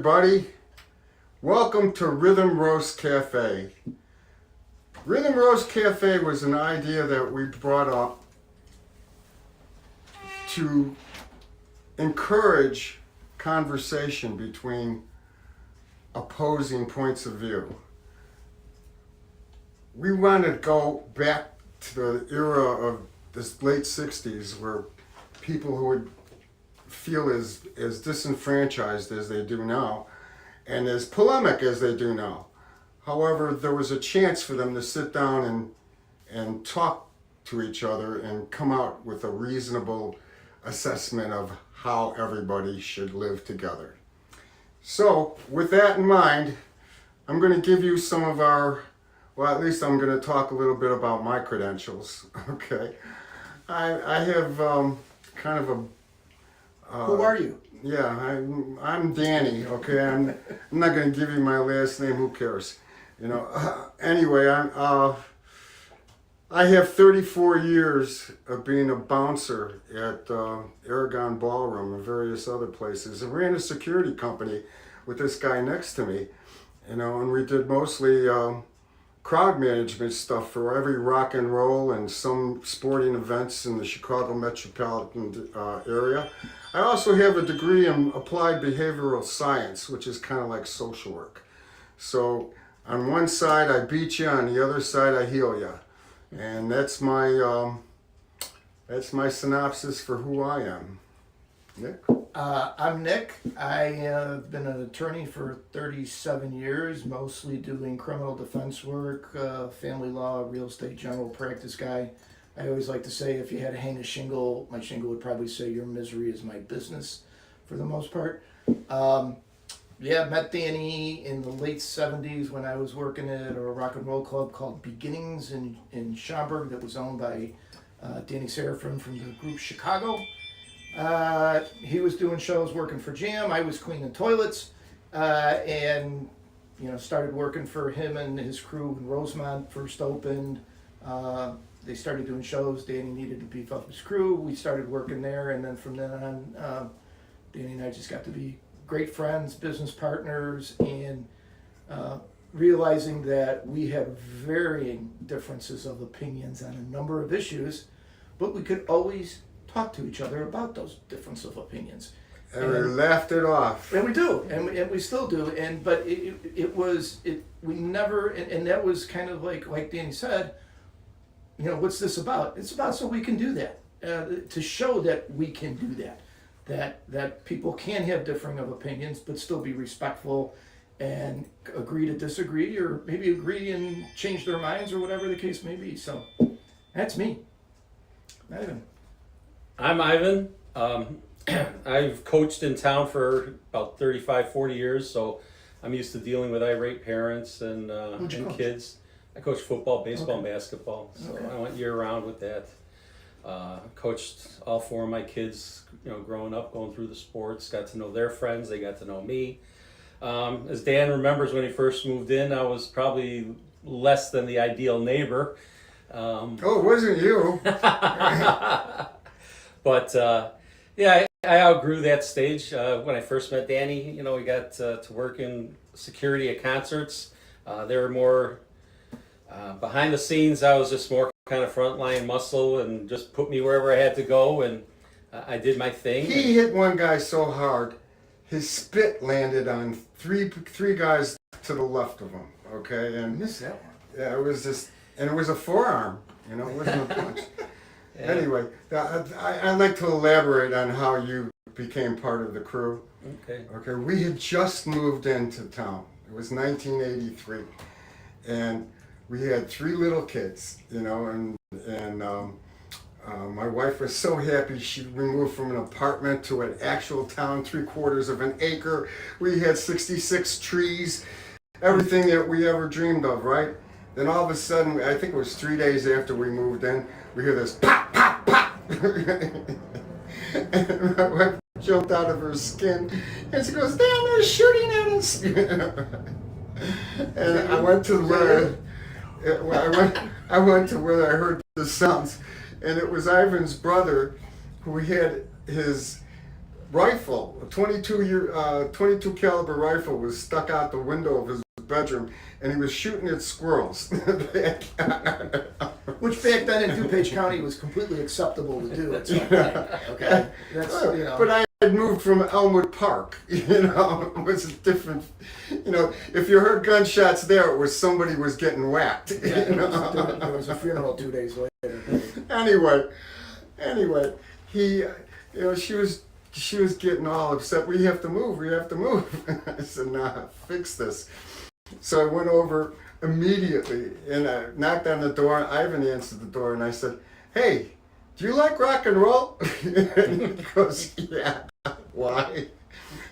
everybody. Welcome to Rhythm Roast Cafe. Rhythm Roast Cafe was an idea that we brought up to encourage conversation between opposing points of view. We want to go back to the era of the late 60s where people who would feel as disenfranchised as they do now and as polemic as they do now. However, there was a chance for them to sit down and talk to each other and come out with a reasonable assessment of how everybody should live together. So, with that in mind, I'm going to give you some of our, well, at least I'm going to talk a little bit about my credentials, okay? I have kind of a... Who are you? Yeah, I'm Danny, okay? I'm not going to give you my last name, who cares? You know, anyway, I have 34 years of being a bouncer at Aragon Ballroom and various other places. I ran a security company with this guy next to me, you know, and we did mostly crowd management stuff for every rock and roll and some sporting events in the Chicago metropolitan area. I also have a degree in applied behavioral science, which is kind of like social work. So on one side I beat you, on the other side I heal you. And that's my synopsis for who I am. Nick? I'm Nick. I have been an attorney for 37 years, mostly doing criminal defense work, family law, real estate, general practice guy. I always like to say if you had to hang a shingle, my shingle would probably say your misery is my business for the most part. Met Danny in the late 70s when I was working at a rock and roll club called Beginnings in Schaumburg that was owned by Danny Serafin from the group Chicago. He was doing shows working for Jam. I was cleaning toilets and started working for him and his crew when Rosemont first opened. They started doing shows. Danny needed to beef up his crew. We started working there, and then from then on, Danny and I just got to be great friends, business partners, and realizing that we had varying differences of opinions on a number of issues, but we could always talk to each other about those differences of opinions. And we laughed it off. And we do, and we still do. But we never, and that was kind of like Danny said, what's this about? It's about so we can do that, to show that we can do that people can have differing of opinions, but still be respectful and agree to disagree, or maybe agree and change their minds, or whatever the case may be. So that's me, Ivan. I'm Ivan. I've coached in town for about 35, 40 years, so I'm used to dealing with irate parents and kids. I coach football, baseball, and basketball, so I went year round with that. Coached all four of my kids, growing up, going through the sports, got to know their friends, they got to know me. As Dan remembers, when he first moved in, I was probably less than the ideal neighbor. It wasn't you. But I outgrew that stage. When I first met Danny, we got to work in security at concerts. They were more behind the scenes. I was just more kind of frontline muscle, and just put me wherever I had to go, and I did my thing. He hit one guy so hard, his spit landed on three guys to the left of him. Okay, and I missed that one. Yeah, it was just, and it was a forearm. It wasn't a punch. Yeah. Anyway, I'd like to elaborate on how you became part of the crew. Okay, we had just moved into town. It was 1983, and we had three little kids, and my wife was so happy. We moved from an apartment to an actual town, 3/4 of an acre. We had 66 trees, everything that we ever dreamed of, right? Then all of a sudden, I think it was 3 days after we moved in, we hear this pop, pop, pop. And my wife jumped out of her skin, and she goes, "Damn, they're shooting at us!" And I went to where I went to where I heard the sounds, and it was Ivan's brother, who had his rifle, a 22 caliber rifle was stuck out the window of his bedroom, and he was shooting at squirrels. Which back then in DuPage County was completely acceptable to do at some point. Okay, that's But I had moved from Elmwood Park. It was a different. If you heard gunshots there, it was somebody was getting whacked. Yeah, there was a funeral 2 days later. Anyway, he, she was getting all upset. We have to move. I said, nah, fix this. So I went over immediately and I knocked on the door. Ivan answered the door and I said, hey, do you like rock and roll? And he goes, yeah, why?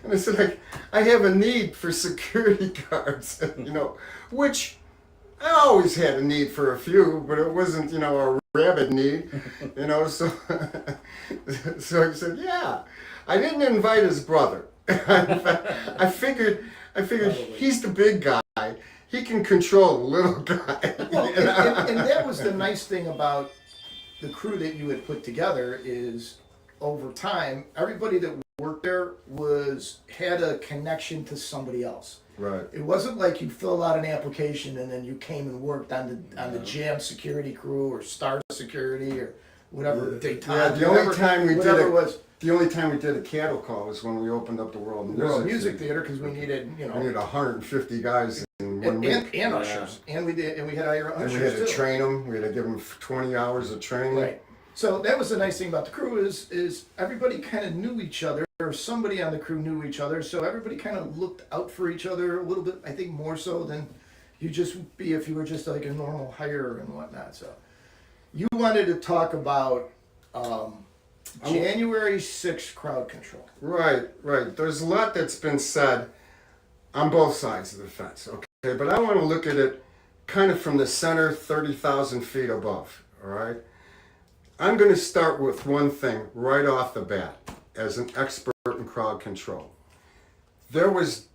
And I said, I have a need for security guards, which I always had a need for a few, but it wasn't, a rabid need, so so he said, yeah. I didn't invite his brother. I figured he's the big guy. He can control the little guy. Well, and that was the nice thing about the crew that you had put together is over time, everybody that worked there had a connection to somebody else. Right. It wasn't like you filled out an application and then you came and worked on the Jam security crew or Star Security or whatever Daytime. Yeah, the only time we did a cattle call was when we opened up the World Music Theater because we needed we needed 150 guys in 1 week. And ushers, and we had our ushers And we had to too. train them. We had to give them 20 hours of training. Right. So that was the nice thing about the crew is everybody kind of knew each other, or somebody on the crew knew each other. So everybody kind of looked out for each other a little bit. I think more so than you just be if you were just like a normal hire and whatnot. So you wanted to talk about January 6th crowd control. Right. There's a lot that's been said on both sides of the fence. Okay, but I want to look at it kind of from the center, 30,000 feet above. All right. I'm going to start with one thing right off the bat as an expert in crowd control. There was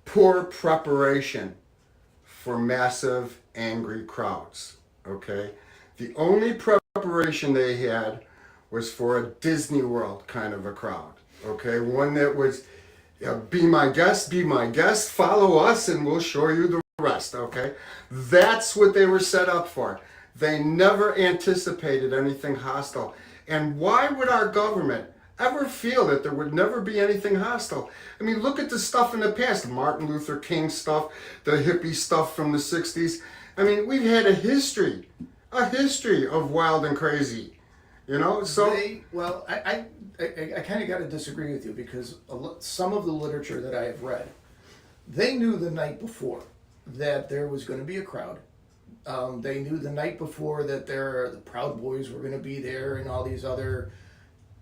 poor preparation for massive, angry crowds, okay? The only preparation they had was for a Disney World kind of a crowd, okay? One that was, be my guest, follow us and we'll show you the rest, okay? That's what they were set up for. They never anticipated anything hostile. And why would our government ever feel that there would never be anything hostile? I mean, look at the stuff in the past, Martin Luther King stuff, the hippie stuff from the 60s. I mean, we've had a history of wild and crazy, so... I kind of got to disagree with you because some of the literature that I have read, they knew the night before that there was going to be a crowd. They knew the night before that the Proud Boys were going to be there and all these other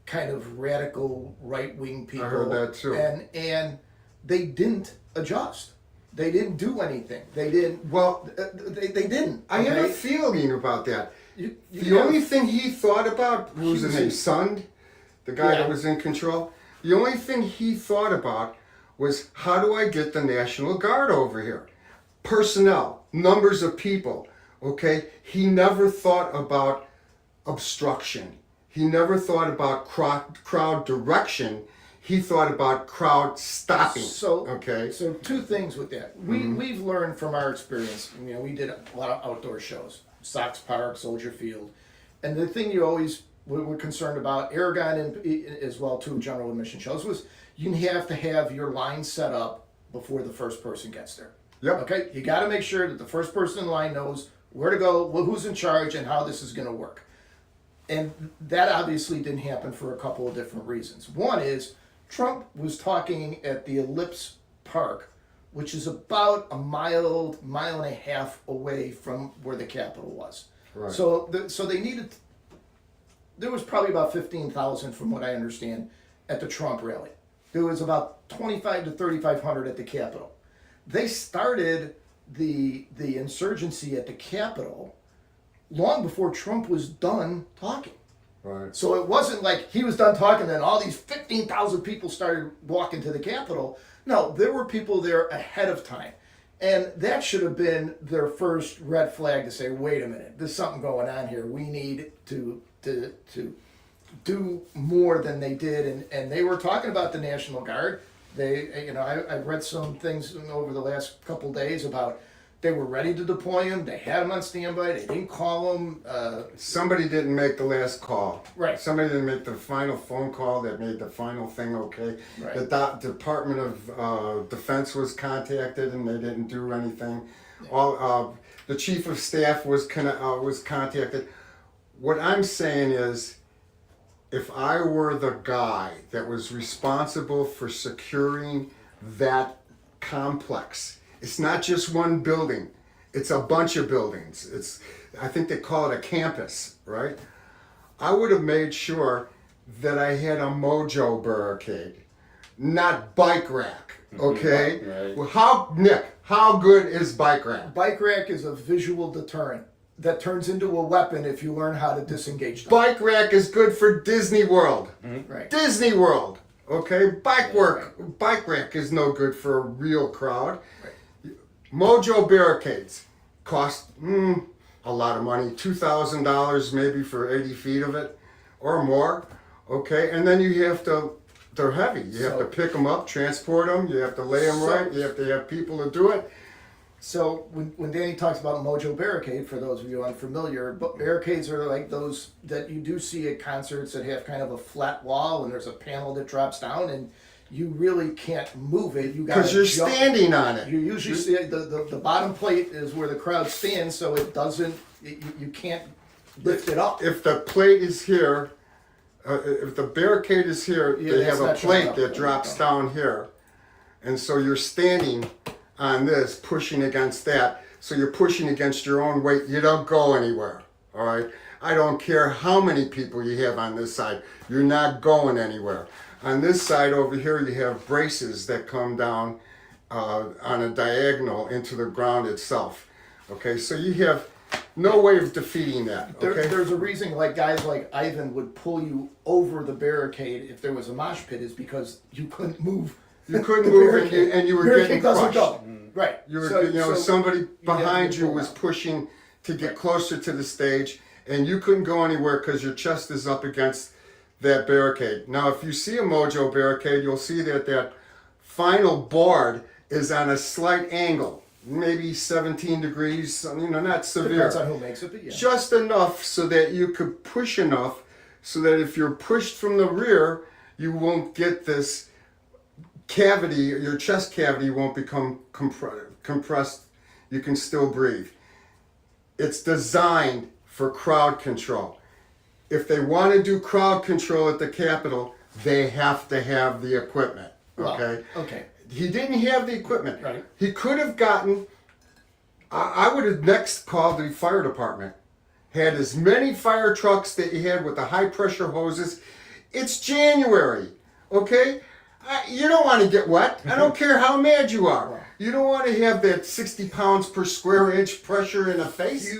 kind of radical right-wing people. I heard that too. And they didn't adjust. They didn't do anything. They didn't. Well, they didn't. I have a feeling about that. The only thing he thought about, who was his name, Sund, the guy that was in control, the only thing he thought about was, how do I get the National Guard over here? Personnel, numbers of people. Okay, he never thought about obstruction. He never thought about crowd direction. He thought about crowd stopping. So two things with that. We've learned from our experience. We did a lot of outdoor shows, Sox Park, Soldier Field, and the thing you always were concerned about, Aragon and as well too, general admission shows, was you have to have your line set up before the first person gets there. Yep. Okay, you got to make sure that the first person in line knows where to go, who's in charge, and how this is going to work. And that obviously didn't happen for a couple of different reasons. One is Trump was talking at the Ellipse Park, which is about a mile and a half away from where the Capitol was. Right. So they needed. There was probably about 15,000, from what I understand, at the Trump rally. There was about 25 to 3,500 at the Capitol. They started the insurgency at the Capitol long before Trump was done talking. Right. So it wasn't like he was done talking and all these 15,000 people started walking to the Capitol. No, there were people there ahead of time. And that should have been their first red flag to say, wait a minute, there's something going on here. We need to do more than they did, and they were talking about the National Guard. They, I read some things over the last couple days about they were ready to deploy them. They had them on standby. They didn't call them. Somebody didn't make the last call. Right. Somebody didn't make the final phone call that made the final thing okay. Right. The Department of Defense was contacted and they didn't do anything. Yeah. The Chief of Staff was contacted. What I'm saying is, if I were the guy that was responsible for securing that complex, it's not just one building, it's a bunch of buildings. I think they call it a campus, right? I would have made sure that I had a Mojo barricade, not bike rack, okay? Right. Well, Nick, how good is bike rack? Bike rack is a visual deterrent that turns into a weapon if you learn how to disengage them. Bike rack is good for Disney World. Right. Disney World, okay? Bike rack is no good for a real crowd. Right. Mojo barricades cost a lot of money, $2,000 maybe for 80 feet of it or more, okay? And then you have to, they're heavy. You have to pick them up, transport them, you have to lay them right, you have to have people to do it. So when Danny talks about Mojo barricade, for those of you unfamiliar, barricades are like those that you do see at concerts that have kind of a flat wall and there's a panel that drops down and you really can't move it. You got because you're standing on it. You usually see the bottom plate is where the crowd stands, so it doesn't. You can't lift it up. If the plate is here, if the barricade is here, they have a plate that drops down here, and so you're standing on this, pushing against that. So you're pushing against your own weight. You don't go anywhere. All right. I don't care how many people you have on this side. You're not going anywhere. On this side over here, you have braces that come down on a diagonal into the ground itself. Okay, so you have no way of defeating that. Okay? There's a reason, like guys like Ivan would pull you over the barricade if there was a mosh pit, is because you couldn't move. You couldn't move and you were getting crushed. Go. Right. You were, somebody behind you was out. pushing to get closer to the stage, and you couldn't go anywhere because your chest is up against that barricade. Now, if you see a Mojo barricade, you'll see that that final board is on a slight angle, maybe 17 degrees, not severe. Depends on who makes it, but yeah. Just enough so that you could push enough so that if you're pushed from the rear, you won't get this cavity, your chest cavity won't become compressed. You can still breathe. It's designed for crowd control. If they want to do crowd control at the Capitol, they have to have the equipment. Okay? Well, okay. He didn't have the equipment. Right. He could have gotten, I would have next called the fire department. Had as many fire trucks that you had with the high pressure hoses. It's January. Okay? You don't want to get wet. I don't care how mad you are. You don't want to have that 60 pounds per square inch pressure in the face.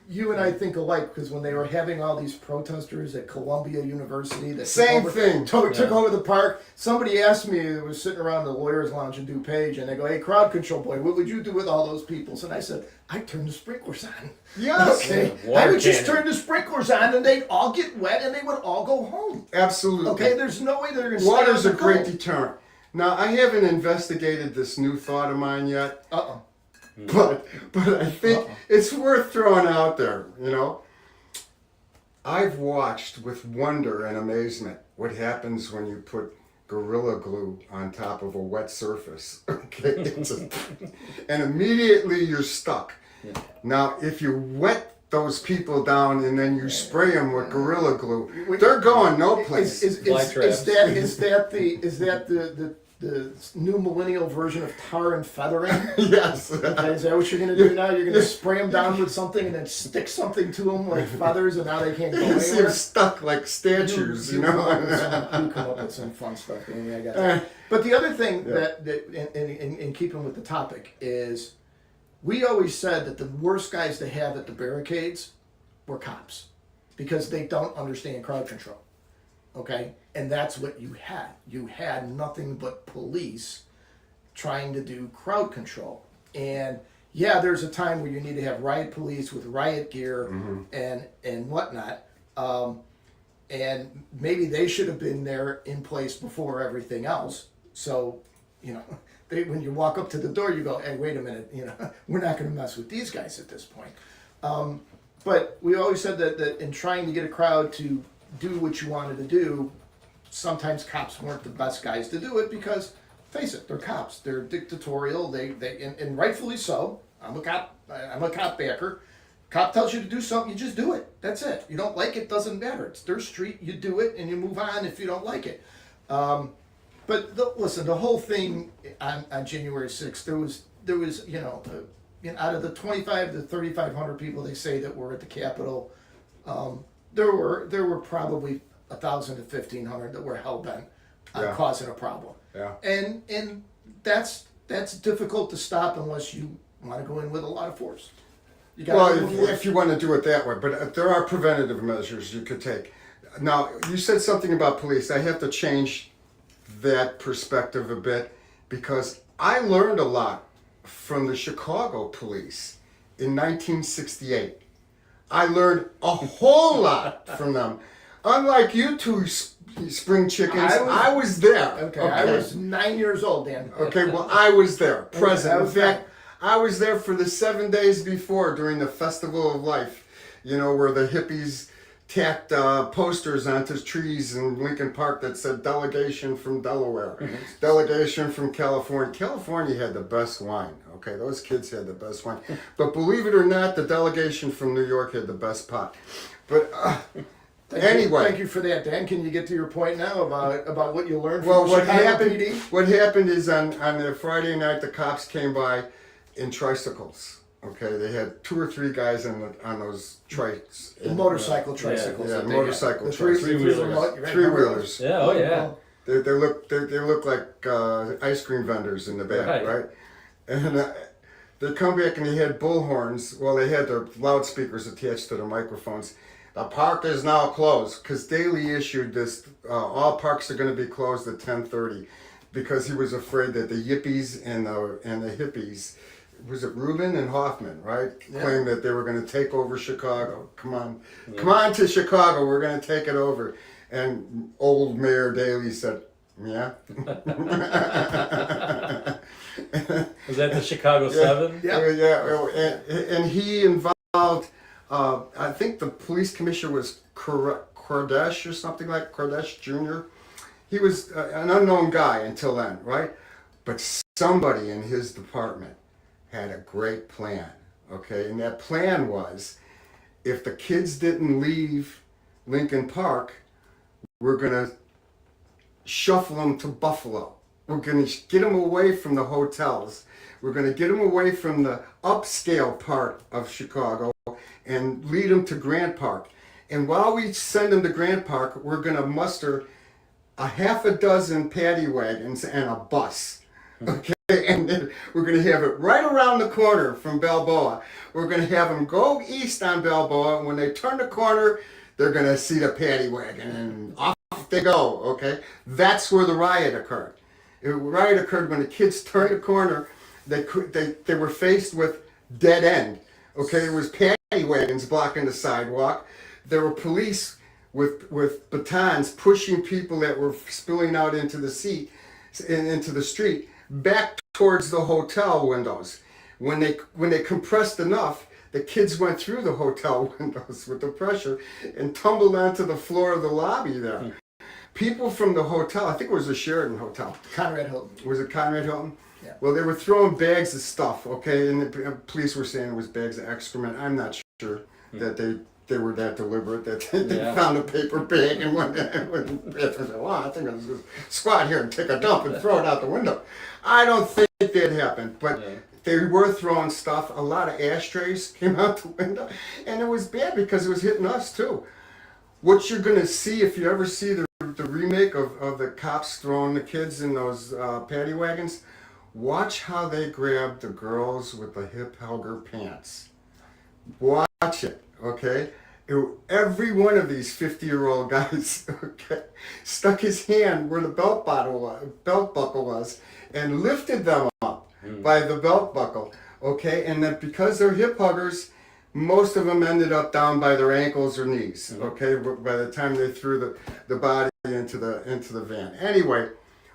You and I think alike, because when they were having all these protesters at Columbia University that took over the park, somebody asked me, that was sitting around the lawyer's lounge in DuPage, and they go, "Hey, crowd control boy, what would you do with all those people?" And I said, "I'd turn the sprinklers on." Yes. Okay. I would just turn the sprinklers on, and they'd all get wet, and they would all go home. Absolutely. Okay, there's no way they're going to stay Water's on a the great go. deterrent. Now, I haven't investigated this new thought of mine yet. Uh-oh. But I think it's worth throwing out there, I've watched with wonder and amazement what happens when you put Gorilla Glue on top of a wet surface. Okay? And immediately you're stuck. Yeah. Now, if you wet those people down and then you spray them with Gorilla Glue, they're going no place. Is that the new millennial version of tar and feathering? Yes. Okay, is that what you're going to do now? You're going to spray them down with something and then stick something to them like feathers, and now they can't go You see them anywhere? stuck like statues, You come up with some fun stuff, Danny. I got that. But the other thing that in keeping with the topic is, we always said that the worst guys to have at the barricades were cops, because they don't understand crowd control. Okay? And that's what you had. You had nothing but police trying to do crowd control. And yeah, there's a time where you need to have riot police with riot gear and whatnot. And and maybe they should have been there in place before everything else. So, when you walk up to the door, you go, hey, wait a minute, we're not going to mess with these guys at this point. But we always said that in trying to get a crowd to do what you wanted to do, sometimes cops weren't the best guys to do it because, face it, they're cops. They're dictatorial. And rightfully so. I'm a cop. I'm a cop backer. Cop tells you to do something, you just do it. That's it. You don't like it, doesn't matter. It's their street. You do it, and you move on if you don't like it. But listen, the whole thing on January 6th, there was out of the 25 to 3,500 people they say that were at the Capitol, there were probably 1,000 to 1,500 that were hell bent on causing a problem. Yeah. And that's difficult to stop unless you want to go in with a lot of force. If you want to do it that way, but there are preventative measures you could take. Now, you said something about police. I have to change that perspective a bit because I learned a lot from the Chicago police in 1968. I learned a whole lot from them. Unlike you two spring chickens, I was there. Okay, I was 9 years old, Dan. Okay, well, I was there, present. Okay, In fact, I was there for the 7 days before during the Festival of Life, where the hippies tacked posters onto trees in Lincoln Park that said delegation from Delaware, delegation from California. California had the best wine, okay? Those kids had the best wine. But believe it or not, the delegation from New York had the best pot. But anyway. Thank you for that, Dan. Can you get to your point now about what you learned from Well, Chicago PD? what happened is on the Friday night, the cops came by in tricycles. Okay, they had 2 or 3 guys on those trikes. Motorcycle tricycles. Yeah, that they motorcycle had. tricycles. Three-wheelers. Yeah, oh yeah. They look like ice cream vendors in the back, right? And they come back and they had bullhorns. Well, they had their loudspeakers attached to their microphones. The park is now closed because Daley issued this. All parks are going to be closed at 10:30 because he was afraid that the yippies and the hippies. Was it Rubin and Hoffman, right? Yeah. Claimed that they were going to take over Chicago. Come on to Chicago. We're going to take it over. And old Mayor Daley said, yeah. Was that the Chicago 7? Yeah. And he involved, I think the police commissioner was Kordesh or something like Kordesh Jr. He was an unknown guy until then, right? But somebody in his department had a great plan, okay? And that plan was, if the kids didn't leave Lincoln Park, we're gonna shuffle them to Buffalo. We're gonna get them away from the hotels. We're gonna get them away from the upscale part of Chicago and lead them to Grant Park. And while we send them to Grant Park, we're gonna muster a half a dozen paddy wagons and a bus, okay? And then we're going to have it right around the corner from Balboa. We're going to have them go east on Balboa. And when they turn the corner, they're going to see the paddy wagon and off they go, okay? That's where the riot occurred. The riot occurred when the kids turned the corner. They were faced with dead end, okay? There was paddy wagons blocking the sidewalk. There were police with batons pushing people that were spilling out into the street. Back towards the hotel windows. When they compressed enough, the kids went through the hotel windows with the pressure and tumbled onto the floor of the lobby there. People from the hotel, I think it was the Sheraton Hotel. Conrad Hilton. Was it Conrad Hilton? Yeah. Well, they were throwing bags of stuff, okay? And the police were saying it was bags of excrement. I'm not sure that they were that deliberate, that they found a paper bag and went well, I think I'm just going to squat here and take a dump and throw it out the window. I don't think that happened, but they were throwing stuff. A lot of ashtrays came out the window, and it was bad because it was hitting us too. What you're going to see, if you ever see the remake of the cops throwing the kids in those paddy wagons, watch how they grab the girls with the hip helger pants. Watch it, okay? Every one of these 50-year-old guys, okay, stuck his hand where the belt buckle was and lifted them up by the belt buckle, okay? And then because they're hip huggers, Most of them ended up down by their ankles or knees. Okay, by the time they threw the body into the van. Anyway,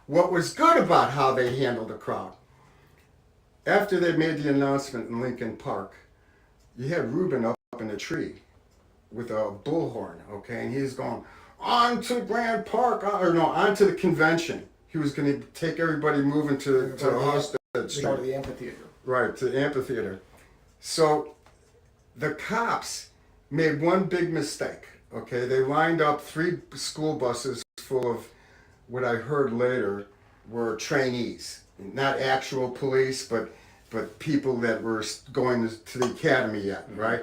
what was good about how they handled the crowd? After they made the announcement in Lincoln Park, you had Reuben up in a tree with a bullhorn. Okay, and he's going on to Grand Park, or no, on to the convention. He was going to take everybody moving to Hosted Street. Go to the amphitheater. Right, to the amphitheater. So the cops made one big mistake. Okay, they lined up 3 school buses full of what I heard later were trainees, not actual police, but people that were going to the academy yet, right?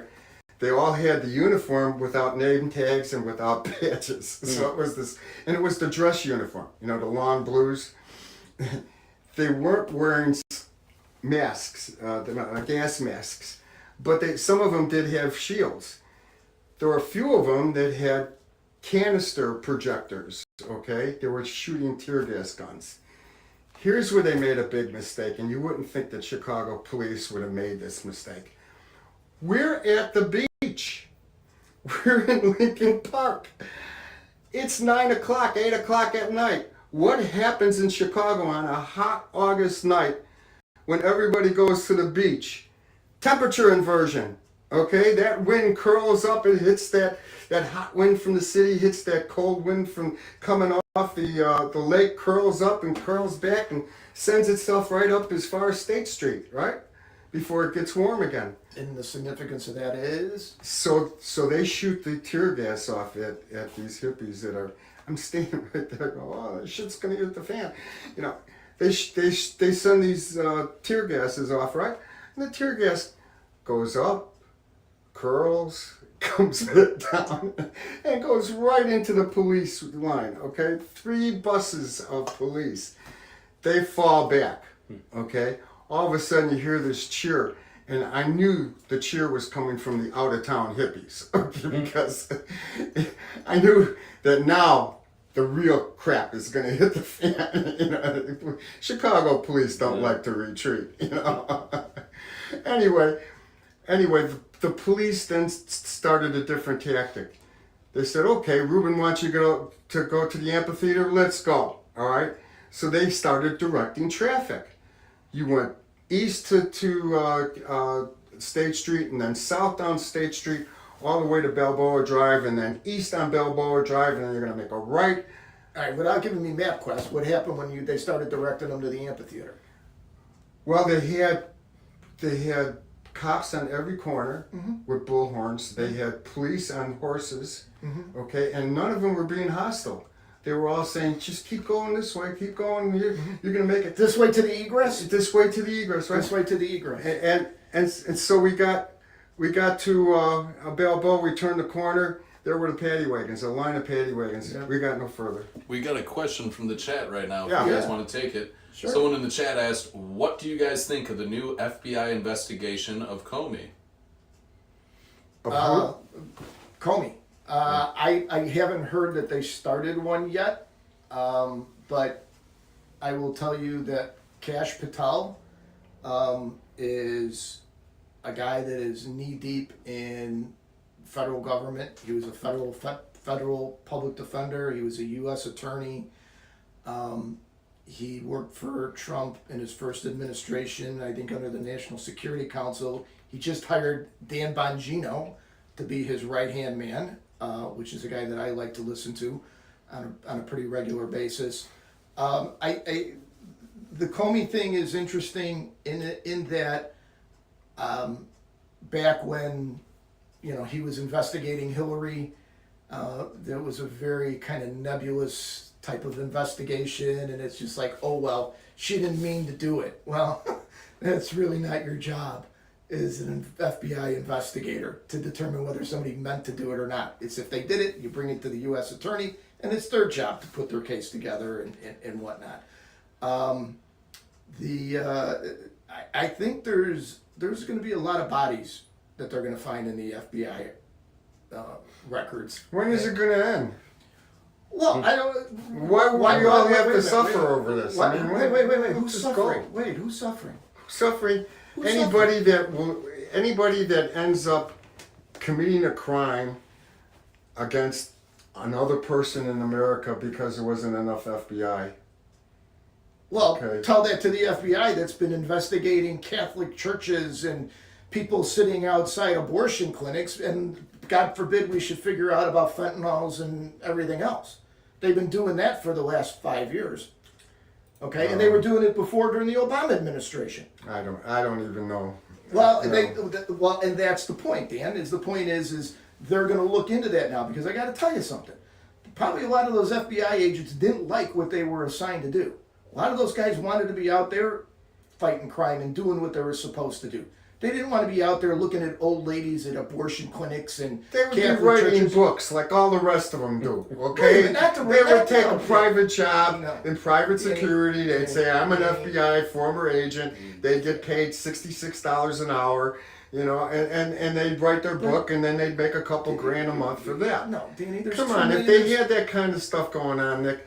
They all had the uniform without name tags and without badges. So it was this, and it was the dress uniform, you know, the long blues. They weren't wearing masks, gas masks, but some of them did have shields. There were a few of them that had canister projectors, okay? They were shooting tear gas guns. Here's where they made a big mistake, and you wouldn't think that Chicago police would have made this mistake. We're at the beach. We're in Lincoln Park. It's 9 o'clock, 8 o'clock at night. What happens in Chicago on a hot August night when everybody goes to the beach? Temperature inversion. Okay, that wind curls up, it hits that hot wind from the city, hits that cold wind from coming off the lake, curls up and curls back and sends itself right up as far as State Street, right? Before it gets warm again. And the significance of that is? So they shoot the tear gas off at these hippies that are, I'm standing right there going, oh, this shit's gonna hit the fan. You know, they send these tear gases off, right? And the tear gas goes up, curls, comes back down, and goes right into the police line, okay? 3 buses of police. They fall back, okay? All of a sudden you hear this cheer, and I knew the cheer was coming from the out-of-town hippies, okay? Because I knew that now the real crap is going to hit the fan. You know, Chicago police don't like to retreat, you know? Anyway, the police then started a different tactic. They said, okay, Reuben wants you to go to the amphitheater, let's go, all right? So they started directing traffic. You went east to State Street, and then south down State Street, all the way to Balboa Drive, and then east on Balboa Drive, and then you're going to make a right. All right, without giving me MapQuest, what happened when they started directing them to the amphitheater? Well, they had cops on every corner with bullhorns. They had police on horses, okay, and none of them were being hostile. They were all saying, just keep going this way, keep going, you're going to make it. This way to the egress? This way to the egress, right? This way to the egress. And so we got to Balboa, we turned the corner, there were the paddy wagons, a line of paddy wagons. Yeah. We got no further. We got a question from the chat right now, if Yeah. you guys want to take it. Sure. Someone in the chat asked, what do you guys think of the new FBI investigation of Comey? Comey. I haven't heard that they started one yet, but I will tell you that Kash Patel is a guy that is knee-deep in federal government. He was a federal public defender. He was a U.S. attorney. He worked for Trump in his first administration, I think under the National Security Council. He just hired Dan Bongino to be his right-hand man, which is a guy that I like to listen to on a pretty regular basis. The Comey thing is interesting in that back when he was investigating Hillary, there was a very kind of nebulous type of investigation, and it's just like, oh well, she didn't mean to do it. Well, that's really not your job as an FBI investigator to determine whether somebody meant to do it or not. It's if they did it, you bring it to the U.S. attorney, and it's their job to put their case together and whatnot. I think there's going to be a lot of bodies that they're going to find in the FBI records. When is it going to end? Well, I don't. Why do you all have to suffer over this? Wait, I mean, wait. Who's just suffering? go. Wait, who's suffering? Suffering. Who's Anybody that ends up committing a crime against another person in America because there wasn't enough FBI. Well, Okay. tell that to the FBI that's been investigating Catholic churches and people sitting outside abortion clinics, and God forbid we should figure out about fentanyls and everything else. They've been doing that for the last 5 years. Okay, and they were doing it before during the Obama administration. I don't even know. Well, No. well, and that's the point, Dan. The point is they're going to look into that now, because I got to tell you something. Probably a lot of those FBI agents didn't like what they were assigned to do. A lot of those guys wanted to be out there fighting crime and doing what they were supposed to do. They didn't want to be out there looking at old ladies at abortion clinics and They would be Catholic writing churches. books like all the rest of them do, okay? Wait, not the- They would not take the- a private job No. in private security. They'd say, I'm an Yeah. FBI former agent. They'd get paid $66 an hour, you know, and they'd write their book, and then they'd make a couple grand a month for that. No, Danny, there's Come too on, many- if they had that kind of stuff going on, Nick,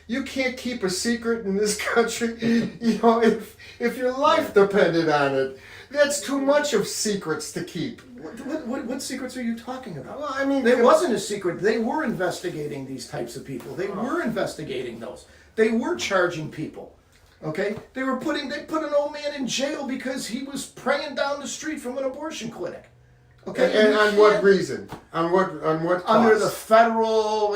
you can't keep a secret in this country. You know, if your life depended on it, that's too much of secrets to keep. What secrets are you talking about? Well, I mean, It wasn't a secret. They were investigating these types of people. They were investigating those. They were charging people. Okay? They put an old man in jail because he was praying down the street from an abortion clinic. Okay? And you on what can't- reason? On what Under cause? the federal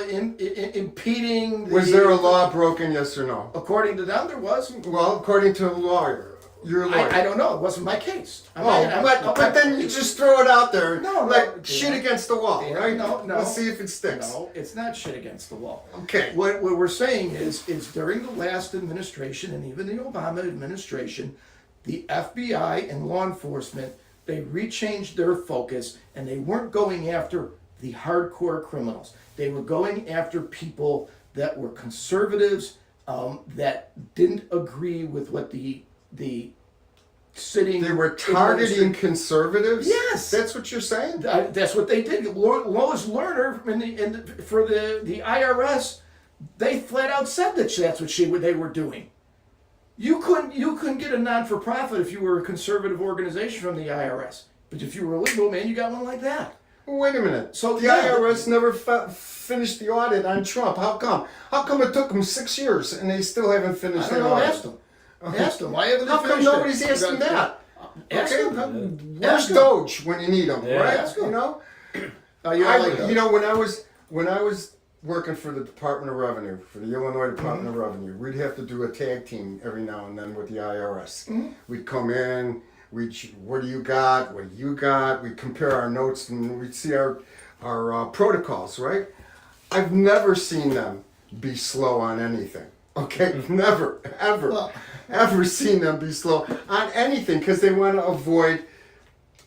impeding. Was there a law broken? Yes or no? According to them, there was. Well, according to a lawyer, you're a lawyer. I don't know. It wasn't my case. But then you just throw it out there, No, like no, shit Dan. against the wall, Dan, right? no. Let's see if it sticks. No, it's not shit against the wall. Okay. What we're saying is during the last administration and even the Obama administration, the FBI and law enforcement, they rechanged their focus, and they weren't going after the hardcore criminals. They were going after people that were conservatives, that didn't agree with what the sitting. They were targeting conservatives? Yes. That's what you're saying? That's what they did. Lois Lerner for the IRS, they flat out said that that's what they were doing. You couldn't get a non-for-profit if you were a conservative organization from the IRS. But if you were a liberal, man, you got one like that. Well, wait a minute. So, the yeah. IRS never finished the audit on Trump. How come? How come it took them 6 years and they still haven't I finished don't the know. audit? Ask them. Ask them. Why haven't they How come finished it? nobody's asking that? Ask Okay, them. where's Ask 'em. Doge when you need them, Yeah. right? Ask 'em. You know? You know, When I was working for the Department of Revenue, for the Illinois Department of Revenue, we'd have to do a tag team every now and then with the IRS. We'd come in, what do you got? What do you got? We'd compare our notes and we'd see our protocols, right? I've never seen them be slow on anything. Okay, never, ever, Well- ever seen them be slow on anything because they want to avoid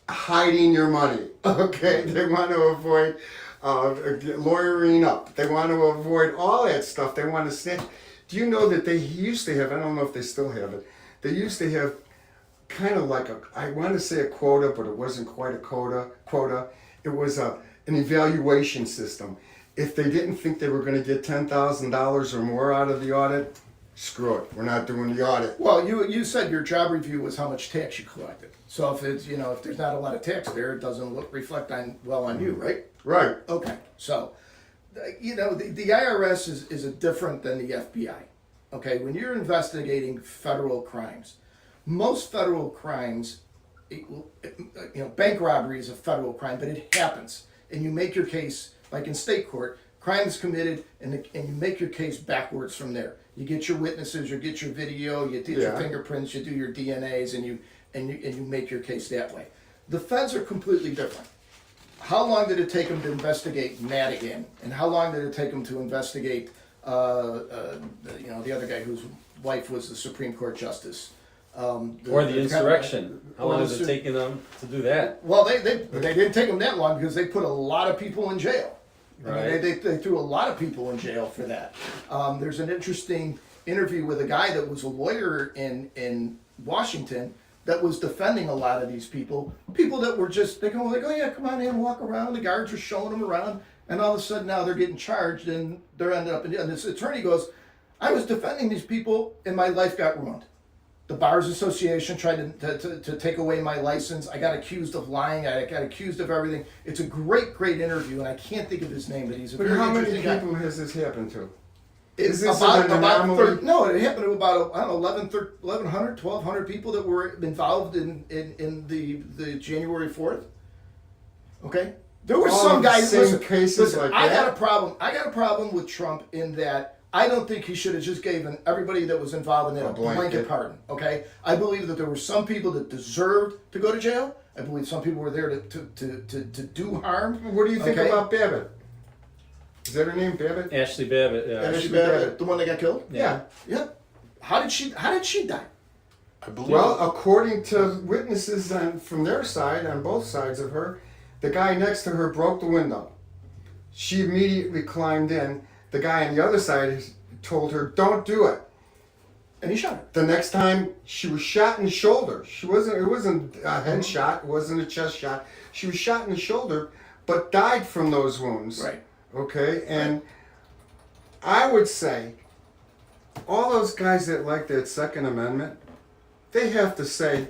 hiding your money. Okay, they want to avoid lawyering up. They want to avoid all that stuff. They want to snitch. Do you know that they used to have? I don't know if they still have it. They used to have kind of like I want to say a quota, but it wasn't quite a quota. It was an evaluation system. If they didn't think they were going to get $10,000 or more out of the audit, screw it. We're not doing the audit. well, you said your job review was how much tax you collected. So if it's if there's not a lot of tax there, it doesn't reflect on you, right? Right. Okay, so the IRS is a different than the FBI. Okay, when you're investigating federal crimes, most federal crimes, bank robbery is a federal crime, but it happens, and you make your case like in state court. Crime is committed, and you make your case backwards from there. You get your witnesses, you get your video, you get your Yeah. fingerprints, you do your DNAs, and you make your case that way. The feds are completely different. How long did it take them to investigate Madigan? And how long did it take them to investigate, the other guy whose wife was the Supreme Court justice? Or the insurrection. How or long the has it sur- taken them to do that? Well, they didn't take them that long because they put a lot of people in jail. I mean, Right. they threw a lot of people in jail for that. There's an interesting interview with a guy that was a lawyer in Washington that was defending a lot of these people that were just, they go like, oh yeah, come on in, walk around. The guards are showing them around, and all of a sudden now they're getting charged, and they're ended up, and this attorney goes, I was defending these people, and my life got ruined. The Bars Association tried to take away my license. I got accused of lying. I got accused of everything. It's a great interview, and I can't think of his name, but he's a But very how many interesting guy. people has this happened to? It's Is this about, an about anomaly? no, it happened to about, I don't know, 1,100, 1,200 people that were involved in the January 4th. Okay? There were All some of the guys, same listen, cases like I that? got a problem with Trump in that I don't think he should have just given everybody that was involved in that A a blanket blanket. pardon. Okay? I believe that there were some people that deserved to go to jail. I believe some people were there to do harm. What do you think Okay? about Babbitt? Is that her name, Babbitt? Ashley Babbitt. Yeah. Ashley Ashley Babbitt. Babbitt, the one that got killed? Yeah. Yeah. How did she die? I believe. Well, according to witnesses from their side, on both sides of her, the guy next to her broke the window. She immediately climbed in. The guy on the other side told her, "Don't do it." And he shot her. The next time, she was shot in the shoulder. It wasn't a head shot. It wasn't a chest shot. She was shot in the shoulder, but died from those wounds. Right. Okay, and I would say, all those guys that like that Second Amendment, they have to say,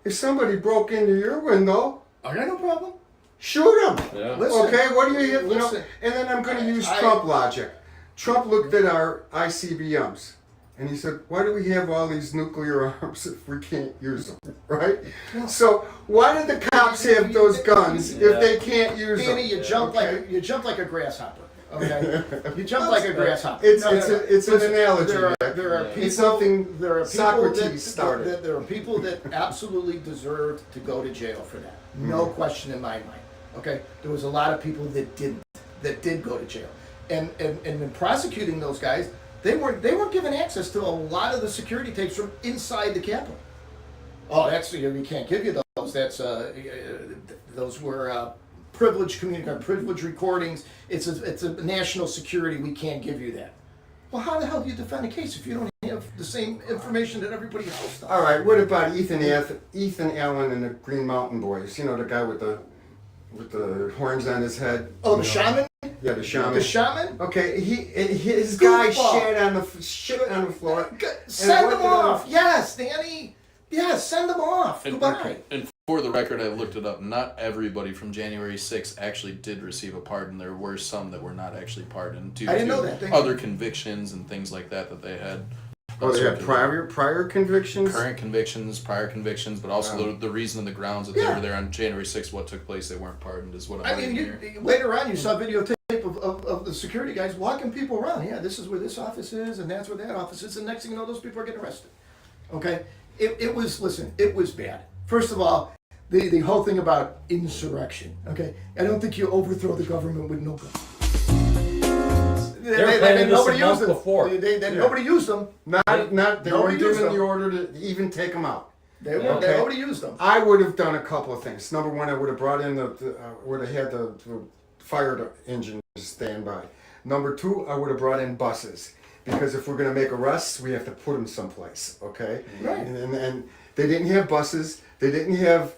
if somebody broke into your window, I got no problem. shoot them. Yeah. Listen, Okay, what do you know? listen. And then I'm going to use I- Trump logic. Trump looked at our ICBMs and he said, "Why do we have all these nuclear arms if we can't use them?" Right? So why did the cops have those guns if they can't use them? Danny, you jump Okay. like a grasshopper. Okay, you jump like a grasshopper. It's No, no, no. it's an Listen, analogy. There are Jack. people. It's something There are people Socrates that, started. there are people that absolutely deserved to go to jail for that. No question in my mind. Okay, there was a lot of people that didn't, that did go to jail, and in prosecuting those guys, they weren't given access to a lot of the security tapes from inside the Capitol. Oh, that's we can't give you those. That's those were privileged privileged recordings. It's a national security. We can't give you that. Well, how the hell do you defend a case if you don't have the same information that everybody else does? All right. What about Ethan Allen and the Green Mountain Boys? You know, the guy with the horns on his head. Oh, the shaman. Yeah, the shaman. The shaman. Okay, his guy Goofball. shit on the floor. Send what them did off. Yes, Danny. Yes, send them off. And, Goodbye. and for the record, I looked it up. Not everybody from January 6th actually did receive a pardon. There were some that were not actually pardoned due I didn't to know that. Thank you. other convictions and things like that they had. Oh, they had prior convictions. Current convictions, prior convictions, but also the reason and the grounds that they Yeah. were there on January 6th, what took place, they weren't pardoned, is what I'm I mean, reading here. later on, you saw videotape of the security guys walking people around. Yeah, this is where this office is, and that's where that office is. And next thing you know, those people are getting arrested. Okay, it was bad. First of all, the whole thing about insurrection. Okay, I don't think you overthrow the government with no guns. They were planning this a Nobody month used them. before. Nobody used them. They Nobody weren't used given them. the order to even take them out. They nobody used them. I would have done a couple of things. Number one, I would have brought in would have had the fire engine stand by. Number two, I would have brought in buses because if we're going to make arrests, we have to put them someplace. Okay. Right. And they didn't have buses. They didn't have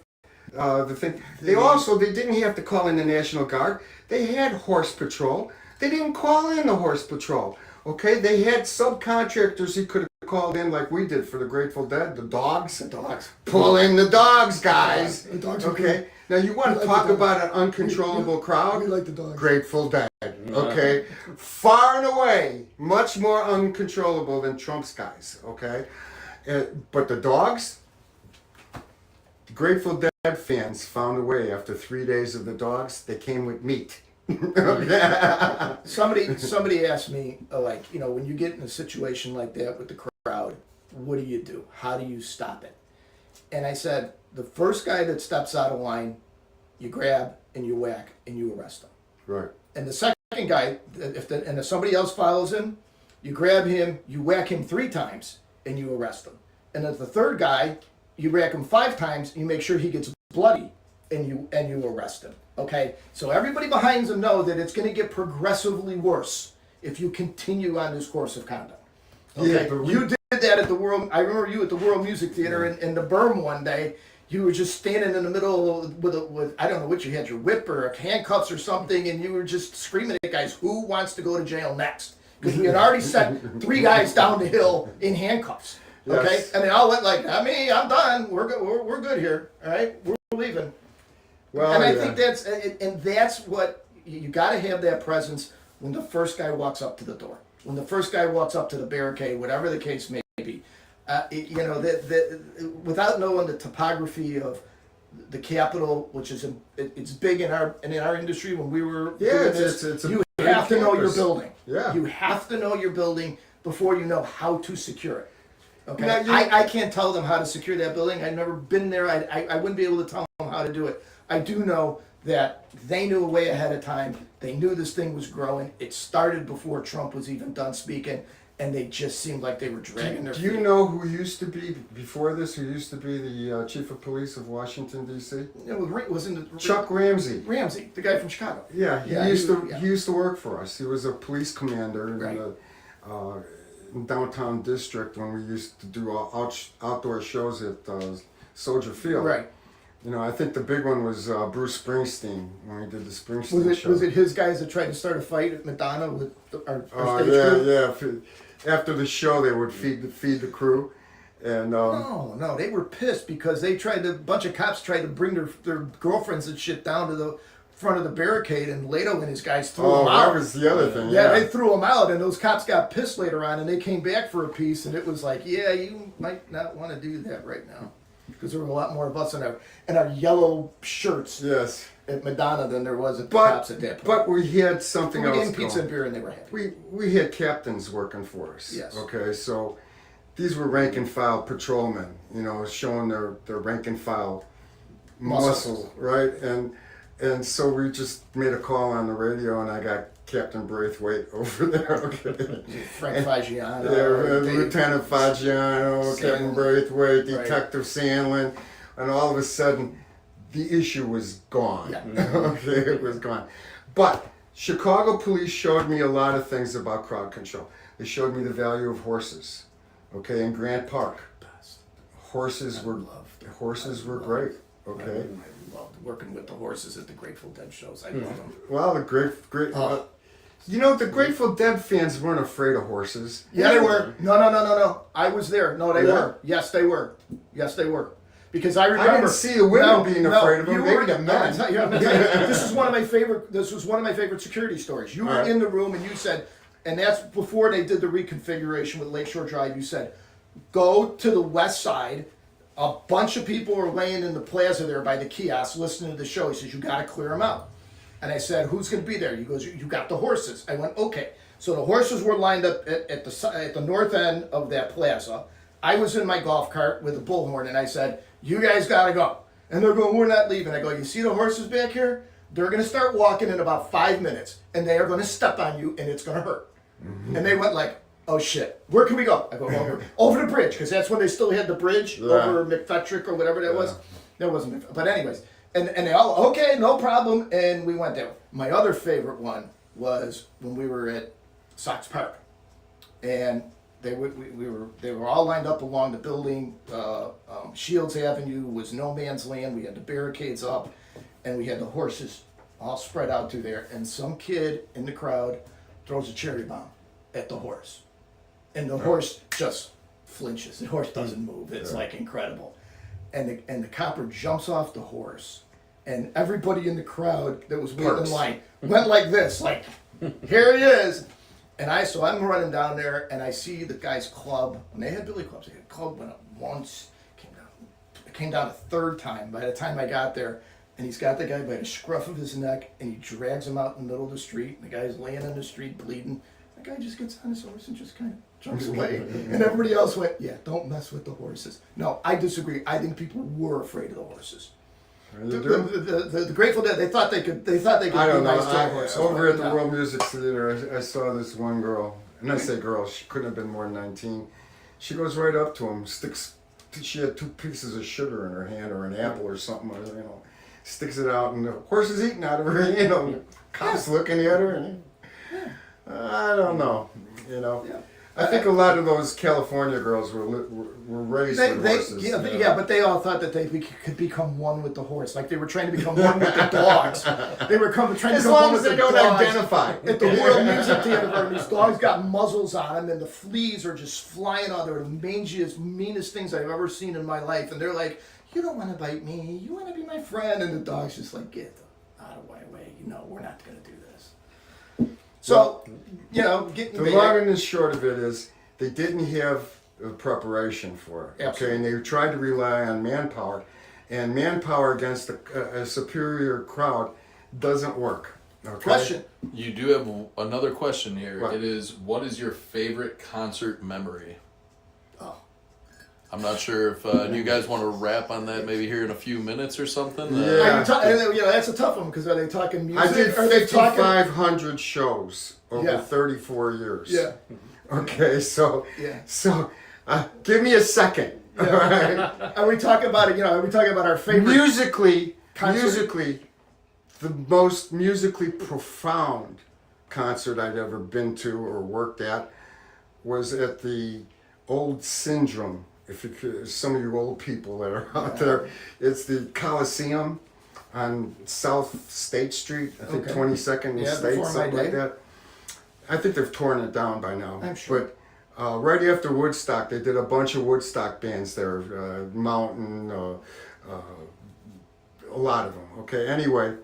the thing. They didn't have to call in the National Guard. They had horse patrol. They didn't call in the horse patrol. Okay, they had subcontractors he could have called in like we did for the Grateful Dead, the dogs. The dogs. Pull in the dogs, guys. The dogs are Okay, now you want to like talk the dogs. about an uncontrollable crowd? We like the dogs. Grateful Dead. Okay, far and away, much more uncontrollable than Trump's guys. Okay, but the dogs, the Grateful Dead fans found a way after 3 days of the dogs. They came with meat. Somebody asked me, when you get in a situation like that with the crowd, what do? How do you stop it? And I said, the first guy that steps out of line, you grab and you whack and you arrest him. Right. And the second guy, if somebody else follows him, you grab him, you whack him 3 times and you arrest him. And if the third guy, you whack him 5 times, you make sure he gets bloody and you arrest him. Okay, so everybody behind them know that it's going to get progressively worse if you continue on this course of conduct. Okay, Yeah, but you did that at the World. I remember you at the World Music Theater in the Berm one day. You were just standing in the middle with I don't know what you had, your whip or handcuffs or something, and you were just screaming at guys, "Who wants to go to jail next?" Because we had already sent 3 guys down the hill in handcuffs. Okay, Yes. and they all went like, I'm done. We're good. We're good here. All right, we're leaving. Well, And I yeah. think that's what you got to have, that presence when the first guy walks up to the door, when the first guy walks up to the barricade, whatever the case may be. Without knowing the topography of the Capitol, which is it's big in our industry. When we were Yeah, doing it's this, a you big have to know your campus. building. Yeah. You have to know your building before you know how to secure it. Okay, Now, you- I can't tell them how to secure that building. I've never been there. I wouldn't be able to tell them how to do it. I do know that they knew way ahead of time. They knew this thing was growing. It started before Trump was even done speaking, and they just seemed like they were dragging their Do feet. you know who used to be before this? Who used to be the chief of police of Washington D.C.? It was in the Chuck Ramsey. Ramsey, the guy from Chicago. Yeah, he Yeah. used to work for us. He was a police commander in Right. the downtown district when we used to do outdoor shows at Soldier Field. Right. You know, I think the big one was Bruce Springsteen when we did the Springsteen show. Was it his guys that tried to start a fight at Madonna with our Oh stage yeah, crew? yeah. After the show, they would feed the crew, and No, they were pissed because a bunch of cops tried to bring their girlfriends and shit down to the front of the barricade, and Leto and his guys threw them out. that was the other thing. Yeah, Yeah, they threw them out, and those cops got pissed later on, and they came back for a piece, and it was like, yeah, you might not want to do that right now, because there were a lot more of us in our yellow shirts yes. at Madonna than there was at the cops at that point. But we had something we else gave them pizza going. and beer, and they were happy. We had captains working for us. Yes. Okay, so these were rank and file patrolmen, you know, showing their rank and file muscle, right? And so we just made a call on the radio, and I got Captain Braithwaite over there. Okay. Frank Fagiano, Lieutenant Fagiano, Captain Sandlin. Braithwaite, Right. Detective Sandlin, and all of a sudden, the issue was gone. Yeah. Okay, it was gone. But Chicago police showed me a lot of things about crowd control. They showed me the value of horses. Okay, in Grant Park, horses were great. Okay. I loved working with the horses at the Grateful Dead shows. I love them. Well, the great. You know, the Grateful Dead fans weren't afraid of horses. Yeah, they were. No. I was there. No, they Yeah? were. Yes, they were. Because I remember. I didn't see the women being afraid of them. you Maybe were- the men. I'm gonna tell you, this was one of my favorite security stories. You were All right. in the room and you said, and that's before they did the reconfiguration with Lakeshore Drive. You said, go to the west side. A bunch of people were laying in the plaza there by the kiosk listening to the show. He says, you got to clear them out. And I said, who's going to be there? He goes, you got the horses. I went, okay. So the horses were lined up at the north end of that plaza. I was in my golf cart with a bullhorn, and I said, you guys got to go. And they're going, we're not leaving. I go, you see the horses back here? They're going to start walking in about 5 minutes, and they are going to step on you, and it's going to hurt. Mm-hmm. And they went like, oh shit, where can we go? I go, over the bridge, because that's when they still had the bridge over McFetrick or whatever that was. That wasn't, but anyways. And they all, okay, no problem, and we went there. My other favorite one was when we were at Sox Park, and they were all lined up along the building. Shields Avenue was no man's land. We had the barricades up, and we had the horses all spread out through there. And some kid in the crowd throws a cherry bomb at the horse, and the horse just flinches. The horse doesn't move. It's like incredible. And the copper jumps off the horse, and everybody in the crowd that was waiting in line went like this, like, here he is. And I'm running down there, and I see the guy's club, and they had billy clubs. The club went up once, came down a third time. By the time I got there, and he's got the guy by the scruff of his neck, and he drags him out in the middle of the street, and the guy's laying in the street bleeding. The guy just gets on his horse and just kind of jumps away. And everybody else went, yeah, don't mess with the horses. No, I disagree. I think people were afraid of the horses. The Grateful Dead, they thought they could I don't be know. nice to the horses. Over at the No. World Music Theater, I saw this one girl, and I say girl, she couldn't have been more than 19. She goes right up to him, she had 2 pieces of sugar in her hand or an apple or something, you know, sticks it out, and the horse is eating out of her, you know, cops looking at her, and I don't know, you know. Yeah. I think a lot of those California girls were raised with horses. Yeah, but they all thought that they could become one with the horse. Like they were trying to become one with the dogs. They were trying to As become long one as with they the don't dogs. identify. At the World Music Theater, these dogs got muzzles on them, and the fleas are just flying out. They're the mangiest, meanest things I've ever seen in my life. And they're like, "You don't want to bite me. You want to be my friend." And the dog's just like, "Get out of my way. No, we're not going to do this." So, getting The back. long and the short of it is they didn't have the preparation for it. Okay, and they tried to rely on manpower, and manpower against a superior crowd doesn't work. Okay? Question. You do have another question here. What? It is, what is your favorite concert memory? Oh. I'm not sure if you guys want to wrap on that maybe here in a few minutes or something. Yeah. That's a tough one because are they talking music? I did Are they talking? 5,500 shows over Yeah. 34 years. Yeah. Okay, so Yeah. give me a second. All right. Are we talking about it? Are we talking about our favorite? Musically, concert? the most musically profound concert I'd ever been to or worked at was at the old Syndrome. If you could, some of you old people that are out there, it's the Coliseum on South State Street. I think Okay. 22nd and Yeah, State, before my something like day. that. I think they've torn it down by now. I'm sure. But right after Woodstock, they did a bunch of Woodstock bands there. Mountain, a lot of them. Okay, anyway,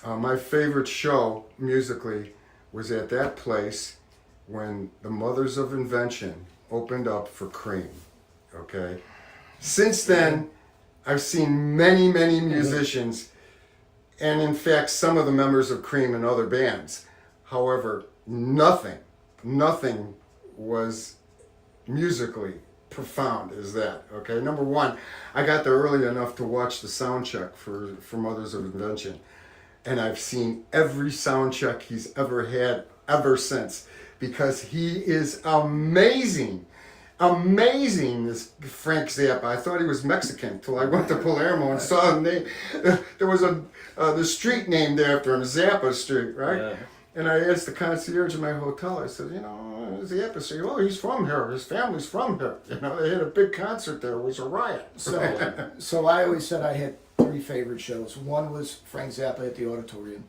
my favorite show musically was at that place when the Mothers of Invention opened up for Cream. Okay, since then, I've seen many musicians, and in fact, some of the members of Cream and other bands. However, nothing was musically profound as that. Okay, number one, I got there early enough to watch the sound check for Mothers of Invention, and I've seen every sound check he's ever had ever since, because he is amazing, this Frank Zappa. I thought he was Mexican till I went to Palermo and saw the name. There was the street named after him, Zappa Street, right? Yeah. And I asked the concierge in my hotel, I said, Zappa Street, oh, he's from here, his family's from here. They had a big concert there, it was a riot. So I always said I had three favorite shows. One was Frank Zappa at the Auditorium.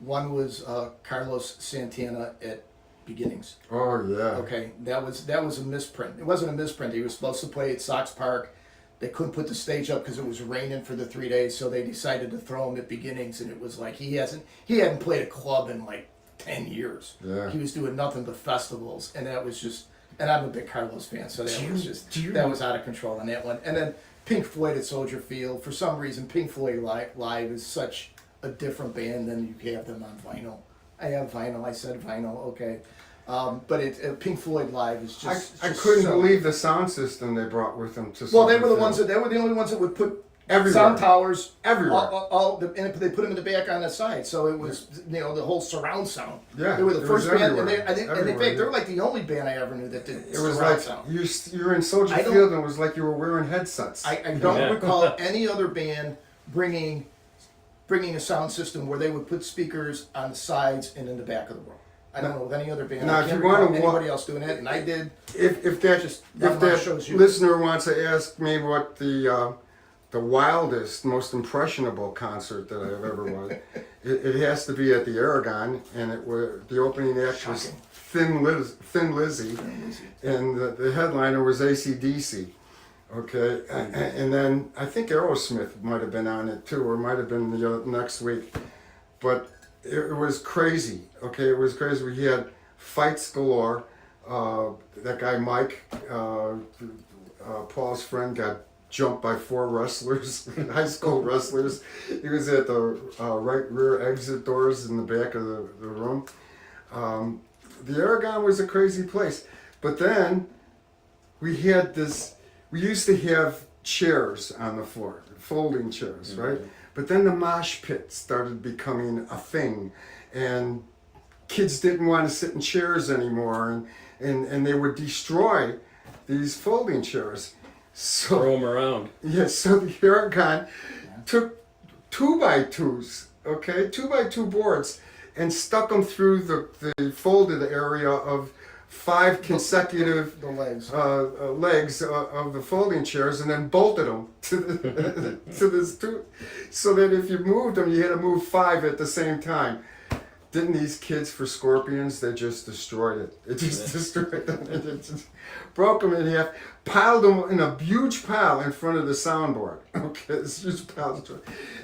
One was Carlos Santana at Beginnings. Oh, yeah. Okay, that was a misprint. It wasn't a misprint. He was supposed to play at Sox Park. They couldn't put the stage up because it was raining for the 3 days, so they decided to throw him at Beginnings, and it was like he hadn't played a club in like 10 years. Yeah. He was doing nothing but festivals, and that was just. And I'm a big Carlos fan, so that was out of control on that one. And then Pink Floyd at Soldier Field. For some reason, Pink Floyd live is such a different band than you have them on vinyl. I have vinyl. I said vinyl. Okay. But Pink Floyd live is just. I couldn't believe the sound system they brought with them to. Well, they were the only ones that would put everywhere. sound towers Everywhere. and they put them in the back on the side, so it was the whole surround sound. Yeah, They were the it first was band, everywhere. and in Everywhere, fact, they were yeah. like the only band I ever knew that did It was surround like sound. you were in Soldier I don't- Field and it was like you were wearing headsets. I don't Yeah. recall any other band bringing a sound system where they would put speakers on the sides and in the back of the room. I don't know of any other band. Now, I if can't you wanna recall wa- anybody else doing it, and I did. If That that shows you. listener wants to ask me what the wildest, most impressionable concert that I've ever was, it has to be at the Aragon, and the opening act was Shocking. Thin Lizzy, and the headliner was AC/DC. Okay, and then I think Aerosmith might have been on it too, or might have been the next week, but it was crazy. Okay, it was crazy. We had fights galore. That guy Mike, Paul's friend, got jumped by 4 wrestlers, high school wrestlers. He was at the right rear exit doors in the back of the room. The Aragon was a crazy place, but then we had this. We used to have chairs on the floor, folding chairs, right? But then the mosh pit started becoming a thing, and kids didn't want to sit in chairs anymore, and they would destroy these folding chairs. So Throw them around. yes, so the Aragon took 2x2s, okay, 2x2 boards, and stuck them through the folded area of 5 consecutive The legs. legs of the folding chairs and then bolted them to the to this two, so that if you moved them, you had to move 5 at the same time. Didn't these kids for Scorpions? They just destroyed it. It just destroyed them. It just broke them in half, piled them in a huge pile in front of the soundboard. Okay, this huge pile,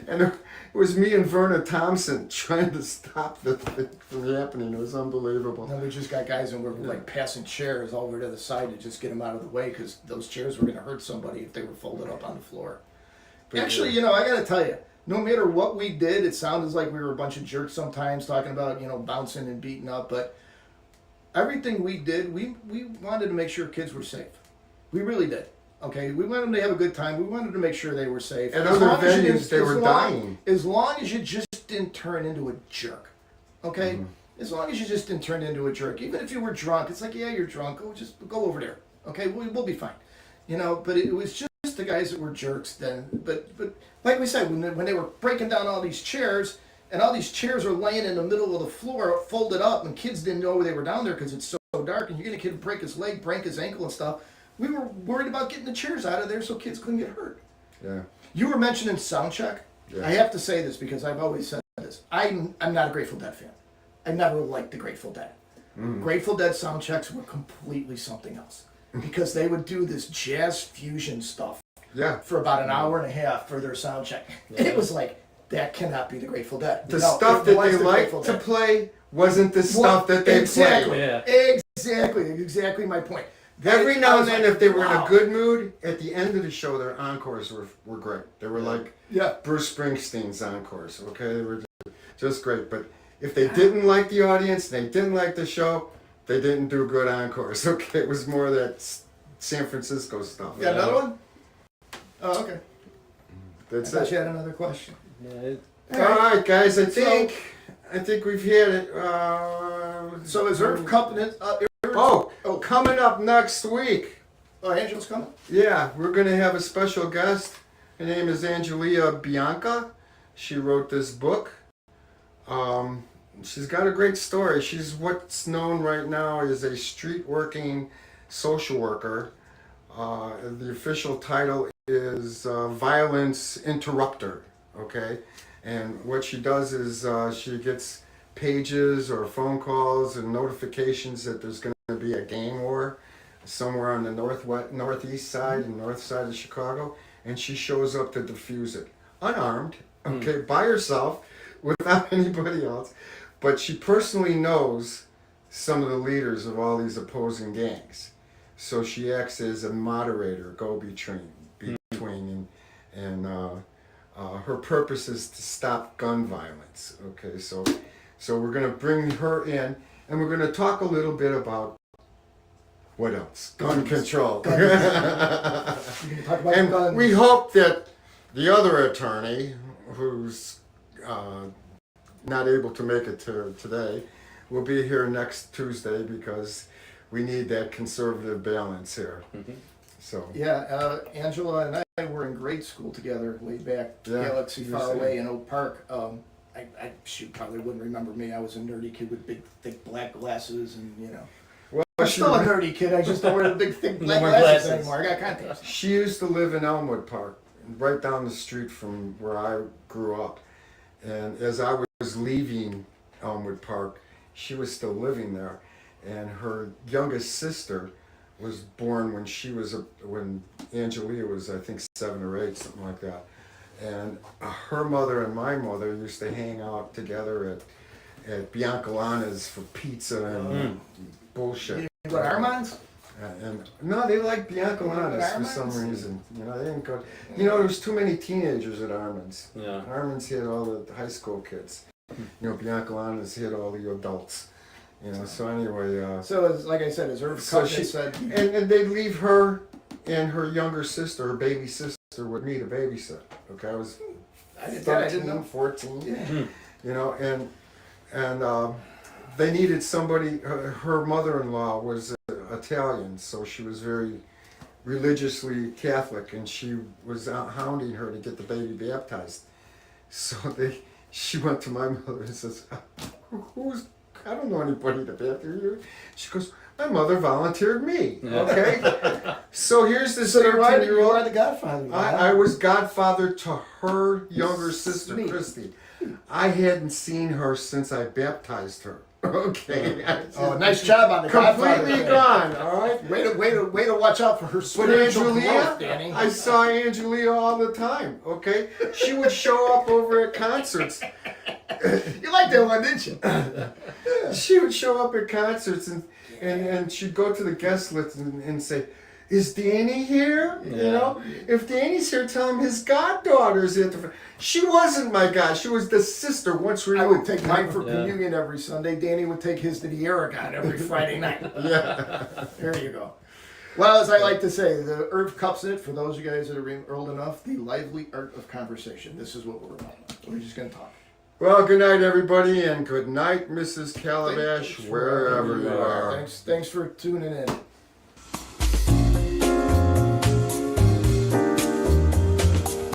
and it was me and Verna Thompson trying to stop the thing from happening. It was unbelievable. And we just got guys and we're like passing chairs over to the side to just get them out of the way because those chairs were going to hurt somebody if they were folded up on the floor. Actually, you know, I got to tell you, no matter what we did, it sounded like we were a bunch of jerks sometimes talking about, you know, bouncing and beating up. But everything we did, we wanted to make sure kids were safe. We really did. Okay, we wanted them to have a good time. We wanted to make sure they were safe. At other venues, they were dying. As long as you just didn't turn into a jerk. Okay? Mm-hmm. As long as you just didn't turn into a jerk. Even if you were drunk, it's like, yeah, you're drunk. Oh, just go over there. Okay, we'll be fine. You know, but it was just the guys that were jerks then. But like we said, when they were breaking down all these chairs, and all these chairs are laying in the middle of the floor, folded up, and kids didn't know they were down there because it's so dark, and you get a kid break his leg, break his ankle and stuff. We were worried about getting the chairs out of there so kids couldn't get hurt. Yeah. You were mentioning sound check. Yeah. I have to say this because I've always said this. I'm not a Grateful Dead fan. I never liked the Grateful Dead. Grateful Dead sound checks were completely something else because they would do this jazz fusion stuff Yeah. for about an hour and a half for their sound check. And it was like, that cannot be the Grateful Dead. The No, stuff it that was they the liked Grateful to Dead. play wasn't the stuff that they exactly. played. Yeah. Exactly my point. Every now and then, if they were in wow. a good mood, at the end of the show, their encores were great. They were like Yeah. Bruce Springsteen's encores, okay? They were just great. But if they didn't like the audience, they didn't like the show, they didn't do good encores, okay? It was more that San Francisco stuff. Yeah, another one? Oh, okay. That's I thought it. you had another question. All right, guys, I think we've hit it. So is Irv coming? Coming up next week. Oh, Angela's coming? Yeah, we're going to have a special guest. Her name is Angelia Bianca. She wrote this book. She's got a great story. She's what's known right now as a street working social worker. The official title is Violence Interrupter, okay? And what she does is she gets pages or phone calls and notifications that there's going to be a gang war somewhere on the northeast side and north side of Chicago, and she shows up to defuse it, unarmed, okay, by herself, without anybody else, but she personally knows some of the leaders of all these opposing gangs, so she acts as a moderator, go-between, and her purpose is to stop gun violence. Okay, so we're going to bring her in, and we're going to talk a little bit about what else? Gun control. You can talk about And guns. we hope that the other attorney, who's not able to make it to today, will be here next Tuesday because we need that conservative balance here. Mm-hmm. So Yeah, Angela and I were in grade school together way back, Yeah, Galaxy you were far saying. away in Oak Park. She probably wouldn't remember me. I was a nerdy kid with big, thick black glasses, and you know. well, I'm she, still a nerdy kid. I just don't wear the big, thick black more glasses glasses. anymore. I got contacts. she used to live in Elmwood Park, right down the street from where I grew up. And as I was leaving Elmwood Park, she was still living there, and her youngest sister was born when Angelia was, I think, 7 or 8, something like that. And her mother and my mother used to hang out together at Biancalana's for pizza and bullshit. You go to Armand's? And no, they like Biancalana's for some Armand's? reason. You know, they didn't go. You know, there was too many teenagers at Armand's. Yeah. Armand's had all the high school kids. You know, Biancalana's had all the adults. You know, so anyway. So, like I said, as Irv So Covenant she said, and they'd leave her and her younger sister, her baby sister, would need a babysitter. Okay, I was I didn't 13, know. 14. Yeah. You know, and they needed somebody. Her mother-in-law was Italian, so she was very religiously Catholic, and she was out hounding her to get the baby baptized. So she went to my mother and says, I don't know anybody to baptize you. She goes, my mother volunteered me. Okay? So here's this So you are 13-year-old. the godfather. I was godfather to her younger sister, Sweet. Christy. I hadn't seen her since I baptized her. Okay. Oh, nice job on the godfather. Completely thing. gone, all right? Way to watch out for her But spiritual Angelia, growth, Danny. I saw Angelia all the time, okay? She would show up over at concerts. You liked that one, didn't you? She would show up at concerts and she'd go to the guest list and say, is Danny here? You know? If Danny's here, tell him his goddaughter's at the front. She wasn't my god. She was the sister once I removed. would take mine for communion every Sunday. Danny would take his to the Aragon every Friday night. Yeah. There you go. Well, as I like to say, the Irv cups it, for those of you guys that are old enough, the lively art of conversation. This is what we're about. We're just going to talk. Well, good night, everybody, and good night, Mrs. Calabash, Thanks for- wherever you are. Thanks for tuning in.